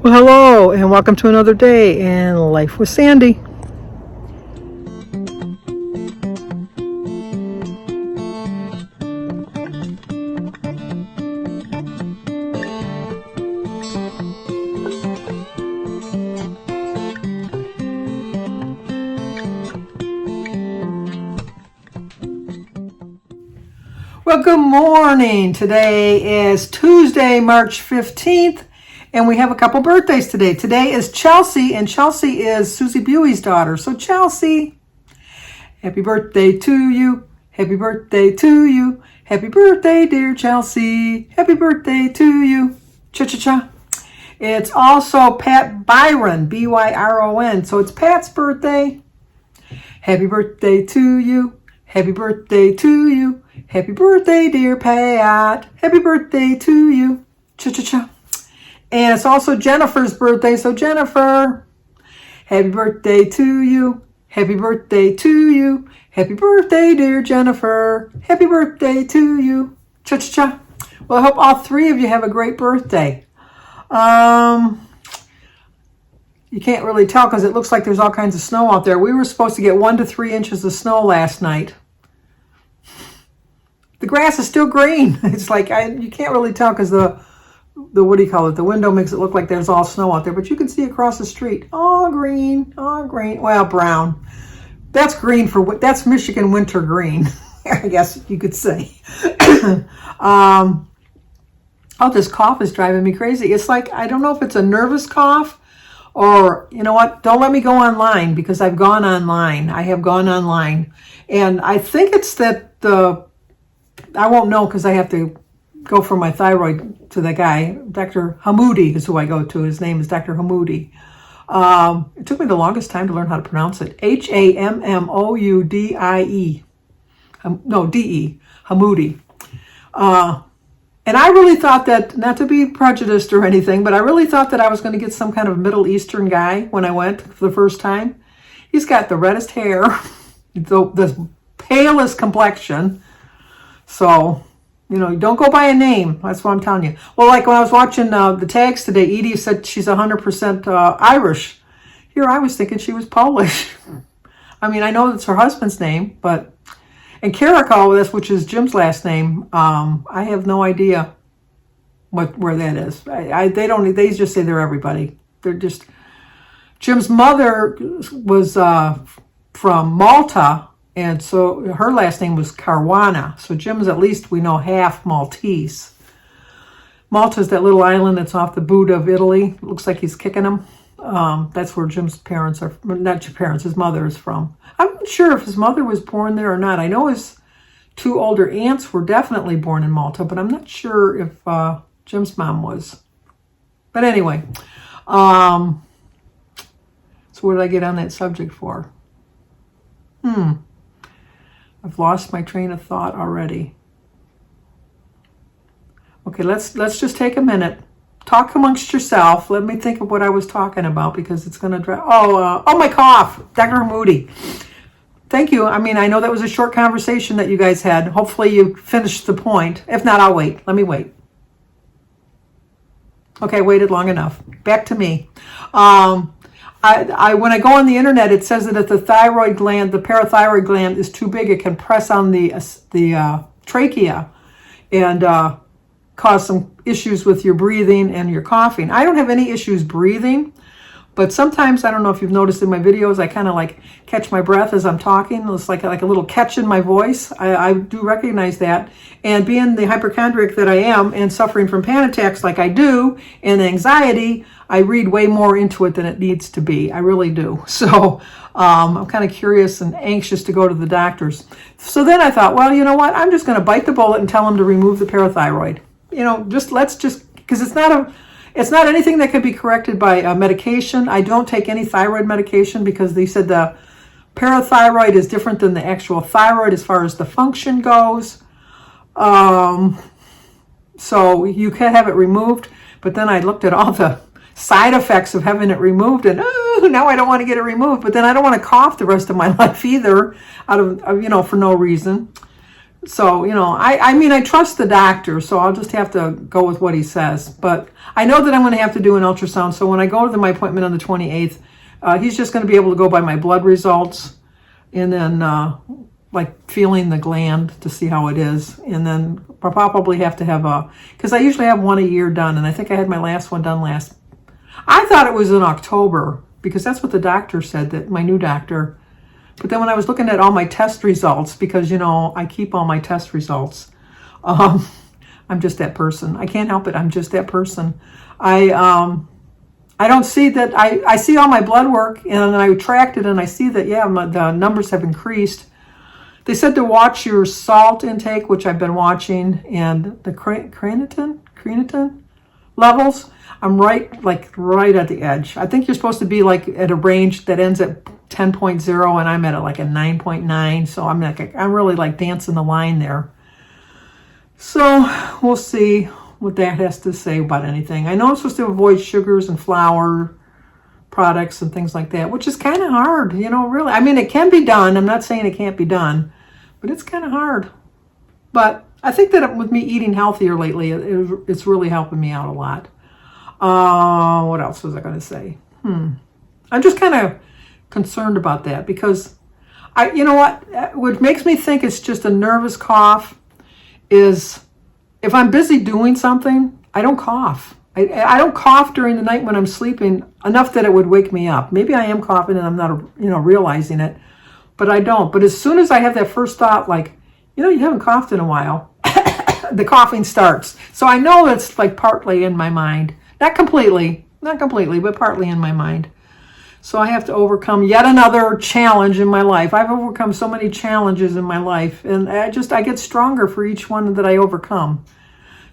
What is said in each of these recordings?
Well, hello, and welcome to another day in Life with Sandy. Well, good morning. Today is Tuesday, March 15th. And we have a couple birthdays today. Today is Chelsea, and Chelsea is Susie Buey's daughter. So Chelsea, happy birthday to you. Happy birthday to you. Happy birthday, dear Chelsea. Happy birthday to you. Cha-cha-cha. It's also Pat Byron, B-Y-R-O-N. So it's Pat's birthday. Happy birthday to you. Happy birthday to you. Happy birthday, dear Pat. Happy birthday to you. Cha-cha-cha. And it's also Jennifer's birthday. So Jennifer, happy birthday to you. Happy birthday to you. Happy birthday, dear Jennifer. Happy birthday to you. Cha-cha-cha. Well, I hope all three of you have a great birthday. You can't really tell because it looks like there's all kinds of snow out there. We were supposed to get 1 to 3 inches of snow last night. The grass is still green. It's like you can't really tell because the what do you call it? The window makes it look like there's all snow out there, but you can see across the street. All green, all green. Well, brown. That's green that's Michigan winter green, I guess you could say. Oh, this cough is driving me crazy. It's like, I don't know if it's a nervous cough or, you know what? Don't let me go online because I've gone online. I have gone online. And I think it's that I won't know because I have to go for my thyroid to the guy. Dr. Hamoudi is who I go to. His name is Dr. Hamoudi. It took me the longest time to learn how to pronounce it. Hammoudie. No, D-E. Hamoudi. And I really thought that, not to be prejudiced or anything, but I really thought that I was going to get some kind of Middle Eastern guy when I went for the first time. He's got the reddest hair, the palest complexion. So, you know, don't go by a name. That's what I'm telling you. Well, like when I was watching the tags today, Edie said she's 100% Irish. Here I was thinking she was Polish. I mean, I know that's her husband's name, but... And Carrico, which is Jim's last name, I have no idea where that is. They just say they're everybody. They're just... Jim's mother was from Malta, and so her last name was Caruana. So Jim's, at least we know, half Maltese. Malta's that little island that's off the boot of Italy. It looks like he's kicking them. That's where Jim's parents are, not your parents, his mother is from. I'm not sure if his mother was born there or not. I know his 2 older aunts were definitely born in Malta, but I'm not sure if Jim's mom was. But anyway, so what did I get on that subject for? I've lost my train of thought already. Okay, let's just take a minute. Talk amongst yourself. Let me think of what I was talking about because it's going to drive... Oh, my cough. Dr. Hamoudi. Thank you. I mean, I know that was a short conversation that you guys had. Hopefully you finished the point. If not, I'll wait. Let me wait. Okay, I waited long enough. Back to me. When I go on the internet, it says that if the thyroid gland, the parathyroid gland, is too big, it can press on the trachea and cause some issues with your breathing and your coughing. I don't have any issues breathing, but sometimes, I don't know if you've noticed in my videos, I kind of like catch my breath as I'm talking. It's like a little catch in my voice. I do recognize that. And being the hypochondriac that I am and suffering from panic attacks like I do and anxiety, I read way more into it than it needs to be. I really do. So I'm kind of curious and anxious to go to the doctors. So then I thought, well, you know what? I'm just going to bite the bullet and tell them to remove the parathyroid. You know, because it's not anything that can be corrected by medication. I don't take any thyroid medication because they said the parathyroid is different than the actual thyroid as far as the function goes. So you can have it removed, but then I looked at all the side effects of having it removed and now I don't want to get it removed, but then I don't want to cough the rest of my life either for no reason. So, I mean, I trust the doctor, so I'll just have to go with what he says. But I know that I'm going to have to do an ultrasound. So when I go to my appointment on the 28th, he's just going to be able to go by my blood results and then like feeling the gland to see how it is. And then I'll probably have to have because I usually have one a year done. And I think I had my last one done I thought it was in October because that's what the doctor said, that my new doctor. But then when I was looking at all my test results, because, I keep all my test results, I'm just that person. I can't help it. I'm just that person. I don't see that. I see all my blood work and I tracked it and I see that, the numbers have increased. They said to watch your salt intake, which I've been watching, and the creatinine levels. I'm right at the edge. I think you're supposed to be like at a range that ends at 10.0 and I'm at like a 9.9. So I'm really like dancing the line there. So we'll see what that has to say about anything. I know I'm supposed to avoid sugars and flour products and things like that, which is kind of hard, really. I mean, it can be done. I'm not saying it can't be done, but it's kind of hard. But I think that with me eating healthier lately, it's really helping me out a lot. What else was I going to say? I'm just kind of concerned about that because what makes me think it's just a nervous cough is if I'm busy doing something, I don't cough. I don't cough during the night when I'm sleeping enough that it would wake me up. Maybe I am coughing and I'm not, realizing it, but I don't. But as soon as I have that first thought, like, you haven't coughed in a while, the coughing starts. So I know it's like partly in my mind. Not completely, but partly in my mind. So I have to overcome yet another challenge in my life. I've overcome so many challenges in my life, and I get stronger for each one that I overcome.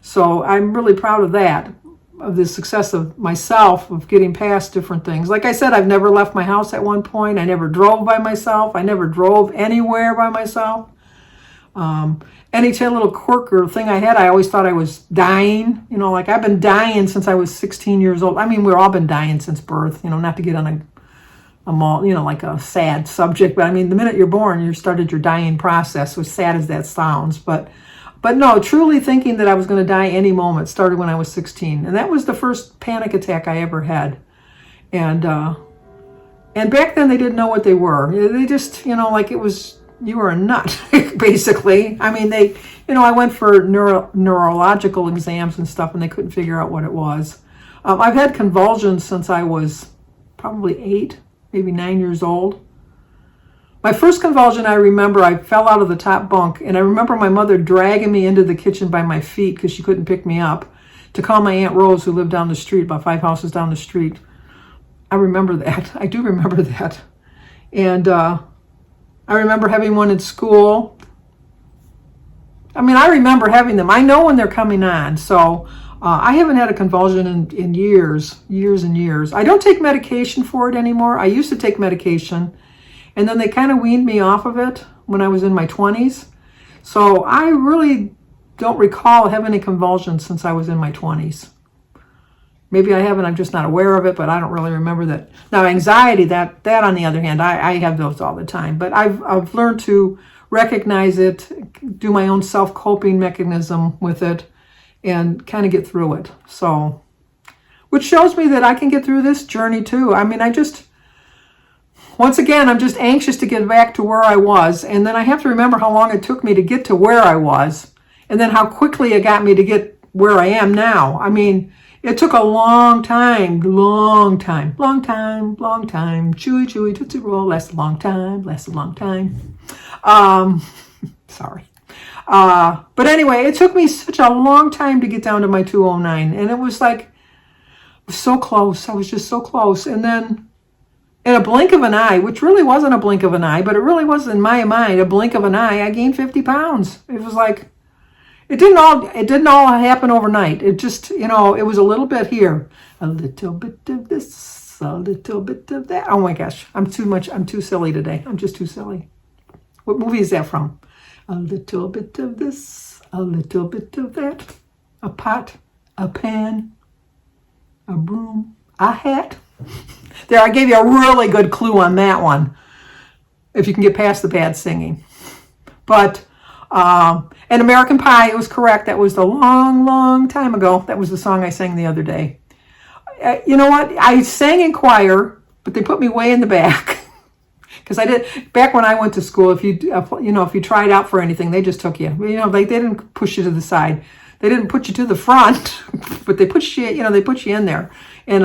So I'm really proud of that, of the success of myself, of getting past different things. Like I said, I've never left my house at one point. I never drove by myself. I never drove anywhere by myself. Any little quirk or thing I had, I always thought I was dying. Like I've been dying since I was 16 years old. I mean, we've all been dying since birth, not to get on like a sad subject. But I mean, the minute you're born, you started your dying process, as sad as that sounds. But no, truly thinking that I was going to die any moment started when I was 16. And that was the first panic attack I ever had. And back then they didn't know what they were. They just, like it was, you were a nut, basically. I mean, I went for neurological exams and stuff, and they couldn't figure out what it was. I've had convulsions since I was probably 8, maybe 9 years old. My first convulsion, I remember I fell out of the top bunk, and I remember my mother dragging me into the kitchen by my feet because she couldn't pick me up to call my Aunt Rose, who lived down the street, about 5 houses down the street. I remember that. I do remember that. And I remember having one in school. I mean, I remember having them. I know when they're coming on. So I haven't had a convulsion in years and years. I don't take medication for it anymore. I used to take medication, and then they kind of weaned me off of it when I was in my 20s. So I really don't recall having a convulsion since I was in my 20s. Maybe I haven't, I'm just not aware of it, but I don't really remember that. Now, anxiety, that on the other hand, I have those all the time. But I've learned to recognize it, do my own self-coping mechanism with it, and kind of get through it. So, which shows me that I can get through this journey too. I mean, once again, I'm just anxious to get back to where I was. And then I have to remember how long it took me to get to where I was. And then how quickly it got me to get where I am now. I mean, it took a long time. Chewy, chewy, tootsie roll, lasts a long time. Sorry. But anyway, it took me such a long time to get down to my 209. And it was like, so close. I was just so close. And then in a blink of an eye, which really wasn't a blink of an eye, but it really was in my mind, a blink of an eye, I gained 50 pounds. It was like, it didn't all happen overnight. It just, it was a little bit here, a little bit of this, a little bit of that. Oh my gosh, I'm too silly today. I'm just too silly. What movie is that from? A little bit of this, a little bit of that. A pot, a pan, a broom, a hat. There, I gave you a really good clue on that one, if you can get past the bad singing. But And American Pie, it was correct. That was a long, long time ago. That was the song I sang the other day. You know what? I sang in choir, but they put me way in the back. Because I did, back when I went to school, if you tried out for anything, they just took you. They didn't push you to the side. They didn't put you to the front, but they put you in there. And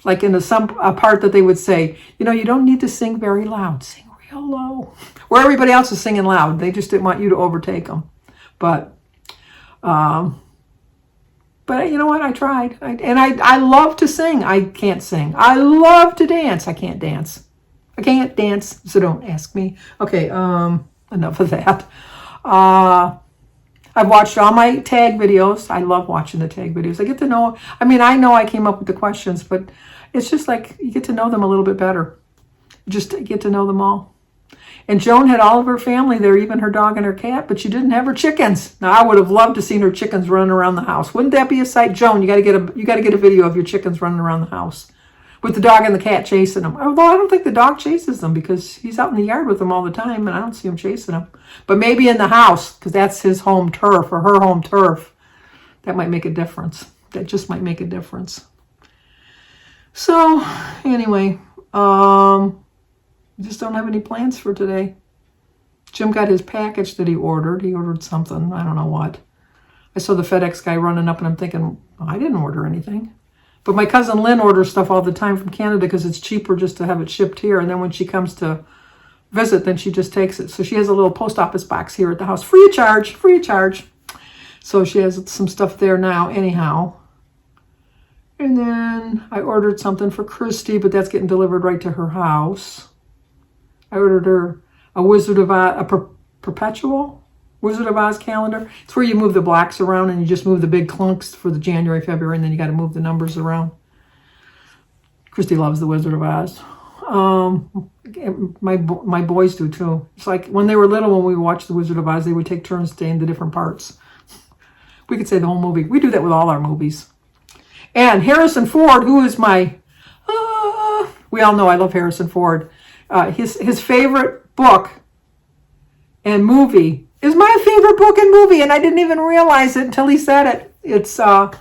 like in a part that they would say, you don't need to sing very loud. Sing real low. Where everybody else is singing loud. They just didn't want you to overtake them. But you know what? I tried. I love to sing. I can't sing. I love to dance. I can't dance. I can't dance, so don't ask me. Okay, enough of that. I've watched all my tag videos. I love watching the tag videos. I get to know, I know I came up with the questions, but it's just like you get to know them a little bit better. Just get to know them all. And Joan had all of her family there, even her dog and her cat, but she didn't have her chickens. Now, I would have loved to seen her chickens running around the house. Wouldn't that be a sight? Joan, you got to get a video of your chickens running around the house with the dog and the cat chasing them. Although I don't think the dog chases them because he's out in the yard with them all the time, and I don't see him chasing them. But maybe in the house, because that's his home turf or her home turf. That might make a difference. That just might make a difference. So, anyway, just don't have any plans for today. Jim got his package that he ordered. He ordered something. I don't know what. I saw the FedEx guy running up, and I'm thinking, I didn't order anything. But my cousin Lynn orders stuff all the time from Canada because it's cheaper just to have it shipped here. And then when she comes to visit, then she just takes it. So she has a little post office box here at the house. Free of charge. Free of charge. So she has some stuff there now anyhow. And then I ordered something for Christy, but that's getting delivered right to her house. I ordered her a Wizard of Oz, a perpetual Wizard of Oz calendar. It's where you move the blocks around and you just move the big clunks for the January, February, and then you got to move the numbers around. Christy loves the Wizard of Oz. My boys do too. It's like when they were little, when we watched the Wizard of Oz, they would take turns staying the different parts. We could say the whole movie. We do that with all our movies. And Harrison Ford, who is we all know I love Harrison Ford. His favorite book and movie is my favorite book and movie, and I didn't even realize it until he said it. It's To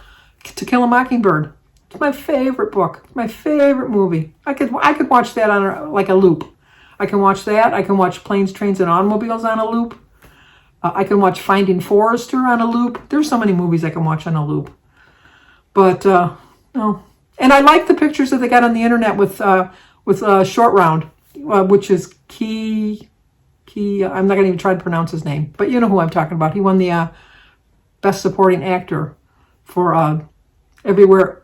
Kill a Mockingbird. It's my favorite book. My favorite movie. I could watch that on a loop. I can watch that. I can watch Planes, Trains, and Automobiles on a loop. I can watch Finding Forrester on a loop. There's so many movies I can watch on a loop. But no. And I like the pictures that they got on the internet with Short Round, which is Key. I'm not going to even try to pronounce his name, but you know who I'm talking about. He won the Best Supporting Actor for Everyone,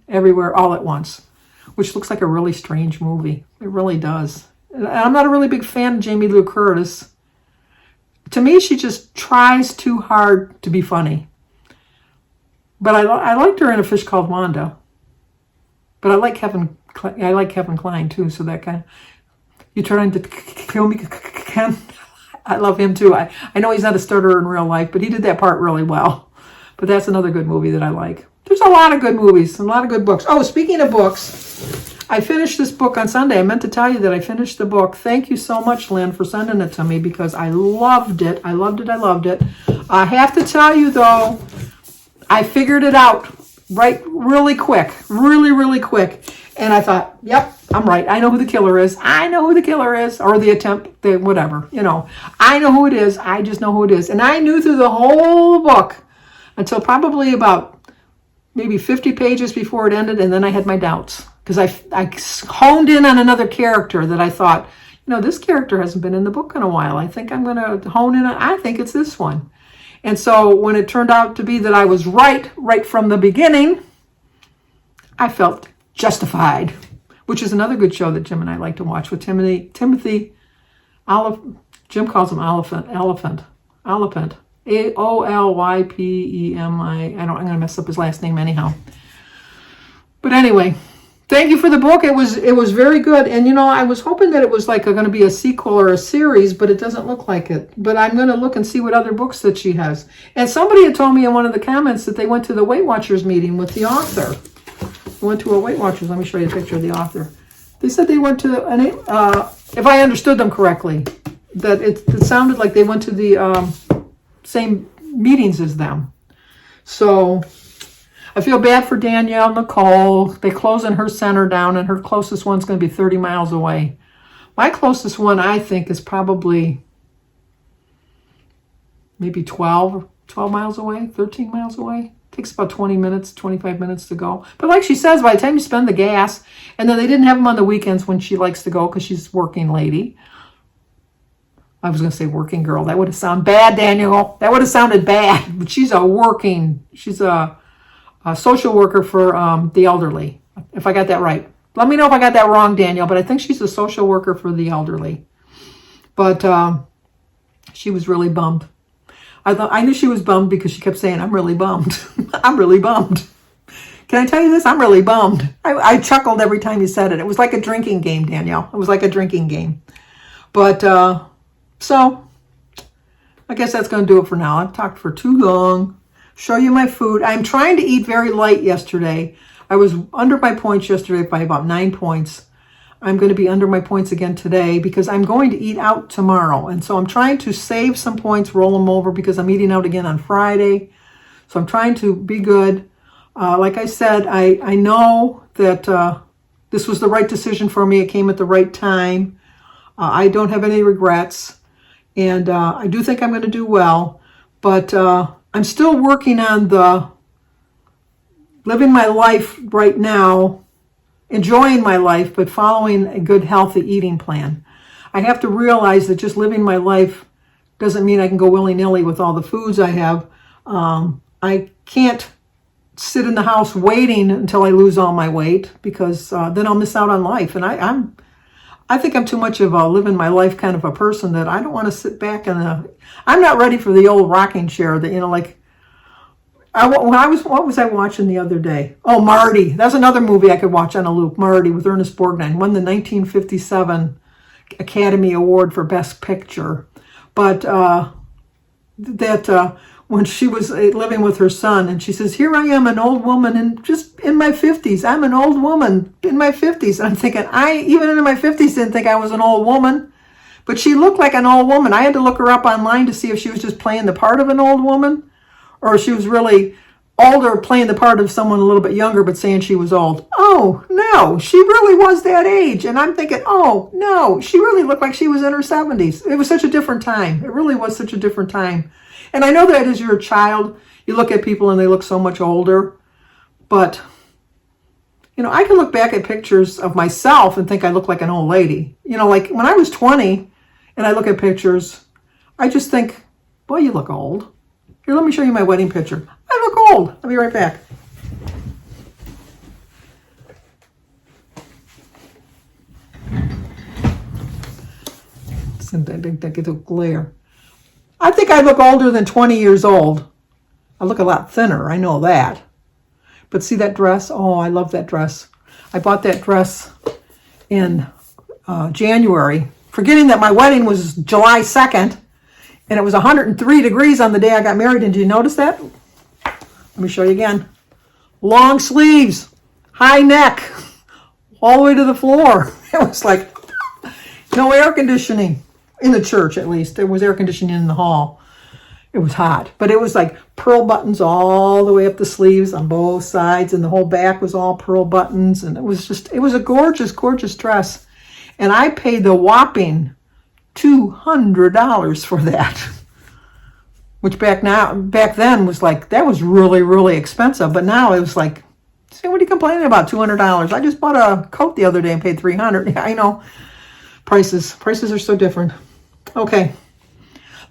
Everywhere, All at Once, which looks like a really strange movie. It really does. And I'm not a really big fan of Jamie Lee Curtis. To me, she just tries too hard to be funny. But I liked her in A Fish Called Wanda. But I like Kevin Kline too, so that kind of... You trying to kill me, Ken? I love him too. I know he's not a stutterer in real life, but he did that part really well. But that's another good movie that I like. There's a lot of good movies and a lot of good books. Oh, speaking of books, I finished this book on Sunday. I meant to tell you that I finished the book. Thank you so much, Lynn, for sending it to me because I loved it. I loved it. I have to tell you, though, I figured it out really quick. Really quick. And I thought, yep, I'm right. I know who the killer is. Or the attempt, whatever. I know who it is. I just know who it is. And I knew through the whole book until probably about maybe 50 pages before it ended. And then I had my doubts because I honed in on another character that I thought, this character hasn't been in the book in a while. I think I'm going to hone in on, I think it's this one. And so when it turned out to be that I was right from the beginning, I felt justified, which is another good show that Jim and I like to watch with Timothy Jim calls him Elephant. Olypemi. I'm going to mess up his last name anyhow. But anyway, thank you for the book. It was very good. And I was hoping that it was like going to be a sequel or a series, but it doesn't look like it. But I'm going to look and see what other books that she has. And somebody had told me in one of the comments that they went to the Weight Watchers meeting with the author. Went to a Weight Watchers. Let me show you a picture of the author. They said they went to if I understood them correctly, that it sounded like they went to the same meetings as them. So I feel bad for Danielle, Nicole. They closing her center down, and her closest one's going to be 30 miles away. My closest one, I think, is probably maybe 12 miles away, 13 miles away. Takes about 20 minutes, 25 minutes to go. But like she says, by the time you spend the gas, and then they didn't have them on the weekends when she likes to go because she's a working lady. I was going to say working girl. That would have sounded bad, Daniel. That would have sounded bad. But she's a social worker for the elderly, if I got that right. Let me know if I got that wrong, Daniel, but I think she's a social worker for the elderly. But she was really bummed. I knew she was bummed because she kept saying, I'm really bummed. I'm really bummed. Can I tell you this? I'm really bummed. I chuckled every time you said it. It was like a drinking game, Danielle. It was like a drinking game. But, so, I guess that's going to do it for now. I've talked for too long. Show you my food. I'm trying to eat very light yesterday. I was under my points yesterday by about 9 points. I'm going to be under my points again today because I'm going to eat out tomorrow. And so I'm trying to save some points, roll them over because I'm eating out again on Friday. So I'm trying to be good. Like I said, I know that this was the right decision for me. It came at the right time. I don't have any regrets. And I do think I'm going to do well. But I'm still working on the living my life right now, enjoying my life, but following a good, healthy eating plan. I have to realize that just living my life doesn't mean I can go willy-nilly with all the foods I have. I can't sit in the house waiting until I lose all my weight because then I'll miss out on life. And I think I'm too much of a living my life kind of a person that I don't want to sit back I'm not ready for the old rocking chair that, like, what was I watching the other day? Oh, Marty. That's another movie I could watch on a loop. Marty with Ernest Borgnine. Won the 1957 Academy Award for Best Picture. But when she was living with her son, and she says, here I am, an old woman, and just in my 50s. I'm an old woman in my 50s. And I'm thinking, even in my 50s, didn't think I was an old woman. But she looked like an old woman. I had to look her up online to see if she was just playing the part of an old woman, or she was really older, playing the part of someone a little bit younger, but saying she was old. Oh, no, she really was that age. And I'm thinking, oh, no, she really looked like she was in her 70s. It was such a different time. It really was such a different time. And I know that as you're a child, you look at people and they look so much older. But, I can look back at pictures of myself and think I look like an old lady. Like when I was 20 and I look at pictures, I just think, boy, you look old. Here, let me show you my wedding picture. I look old. I'll be right back. It's a glare. I think I look older than 20 years old. I look a lot thinner. I know that. But see that dress? Oh, I love that dress. I bought that dress in January, forgetting that my wedding was July 2nd. And it was 103 degrees on the day I got married. And did you notice that? Let me show you again. Long sleeves, high neck, all the way to the floor. It was like no air conditioning in the church, at least. There was air conditioning in the hall. It was hot. But it was like pearl buttons all the way up the sleeves on both sides. And the whole back was all pearl buttons. And it was a gorgeous, gorgeous dress. And I paid the whopping $200 for that, which back then was like, that was really, really expensive. But now it was like, see, what are you complaining about? $200. I just bought a coat the other day and paid $300. Yeah, I know. Prices are so different. Okay.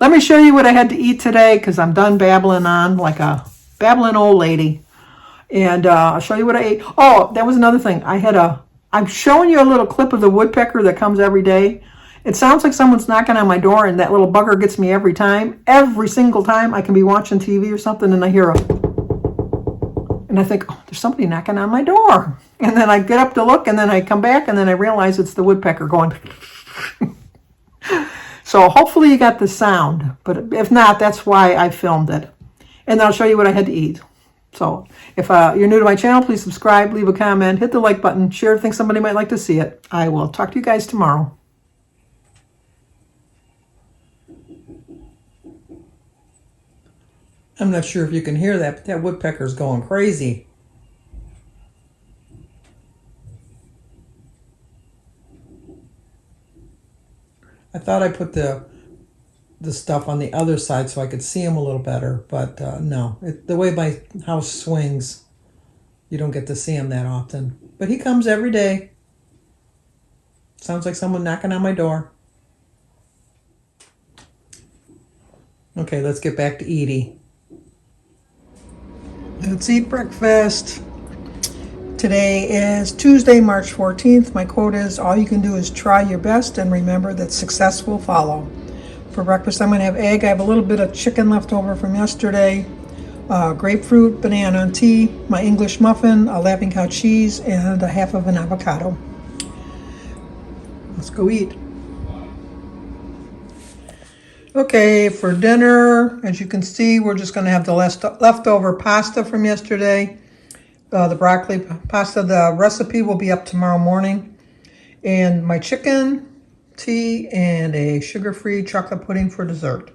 Let me show you what I had to eat today because I'm done babbling on like a babbling old lady. And I'll show you what I ate. Oh, that was another thing. I'm showing you a little clip of the woodpecker that comes every day. It sounds like someone's knocking on my door, and that little bugger gets me every time. Every single time I can be watching TV or something, and I hear and I think, oh, there's somebody knocking on my door. And then I get up to look, and then I come back, and then I realize it's the woodpecker going. So hopefully you got the sound, but if not, that's why I filmed it. And then I'll show you what I had to eat. So if you're new to my channel, please subscribe, leave a comment, hit the like button, share if you think somebody might like to see it. I will talk to you guys tomorrow. I'm not sure if you can hear that, but that woodpecker's going crazy. I thought I put the stuff on the other side so I could see him a little better, but no. The way my house swings, you don't get to see him that often. But he comes every day. Sounds like someone knocking on my door. Okay, let's get back to Edie. Let's eat breakfast. Today is Tuesday, March 14th. My quote is, all you can do is try your best and remember that success will follow. For breakfast, I'm going to have egg. I have a little bit of chicken left over from yesterday, grapefruit, banana and tea, my English muffin, a Laughing Cow cheese, and a half of an avocado. Let's go eat. Okay, for dinner, as you can see, we're just going to have the leftover pasta from yesterday. The broccoli pasta, the recipe will be up tomorrow morning. And my chicken, tea, and a sugar-free chocolate pudding for dessert.